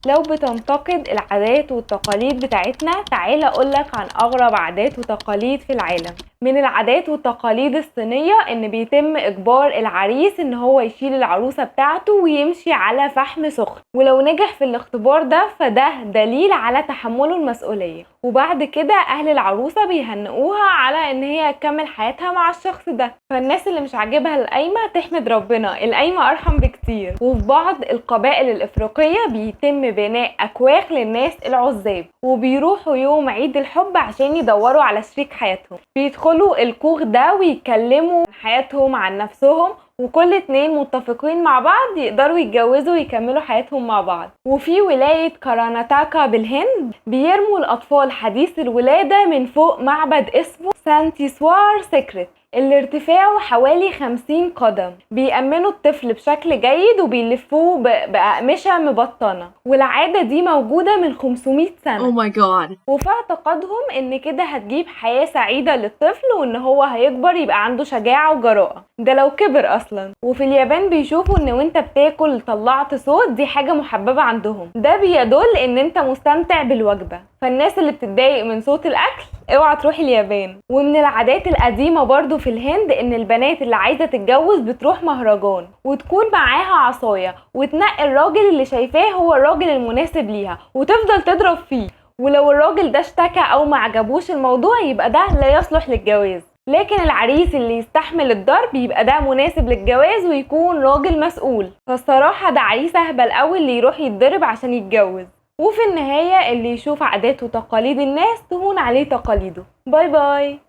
لو بتنتقد العادات والتقاليد بتاعتنا، تعالى أقولك عن أغرب عادات وتقاليد في العالم. من العادات والتقاليد الصينية إن بيتم إجبار العريس إن هو يشيل العروسة بتاعته ويمشي على فحم سخن، ولو نجح في الاختبار ده فده دليل على تحمله المسؤولية، وبعد كده أهل العروسة بيهنئوها على إن هي تكمل حياتها مع الشخص ده. فالناس اللي مش عاجبها القايمة تحمد ربنا، القايمة أرحم بكتير. وفي بعض القبائل الإفريقية بيتم بناء أكواخ للناس العزاب، وبيروحوا يوم عيد الحب عشان يدوروا على شريك حياتهم. بيدخلوا الكوخ ده ويتكلموا عن حياتهم عن نفسهم، وكل اتنين متفقين مع بعض يقدروا يتجوزوا ويكملوا حياتهم مع بعض. وفي ولاية كارناتاكا بالهند بيرموا الأطفال حديث الولادة من فوق معبد اسمه سانتيسوار سيكريت اللي ارتفاعه حوالي 50 قدم. بيأمنوا الطفل بشكل جيد وبيلفوه بأقمشة مبطنة، والعادة دي موجودة من 500 سنة. Oh my god. وفي اعتقادهم ان كده هتجيب حياة سعيدة للطفل، وان هو هيكبر يبقى عنده شجاعة وجراءة، ده لو كبر اصلا. وفي اليابان بيشوفوا ان وانت بتاكل طلعت صوت دي حاجة محببة عندهم، ده بيدل ان انت مستمتع بالوجبة. فالناس اللي بتتضايق من صوت الاكل اوعى تروح اليابان. ومن العادات القديمة برضو في الهند ان البنات اللي عايزة تتجوز بتروح مهرجان وتكون معاها عصاية وتنقي الراجل اللي شايفاه هو الراجل المناسب ليها وتفضل تضرب فيه، ولو الراجل ده اشتكى او ما عجبوش الموضوع يبقى ده لا يصلح للجواز. لكن العريس اللي يستحمل الضرب يبقى ده مناسب للجواز ويكون راجل مسؤول. فالصراحة ده عريس اهبل قوي اللي يروح يتضرب عشان يتجوز. وفي النهاية اللي يشوف عادات وتقاليد الناس تهون عليه تقاليده. باي باي.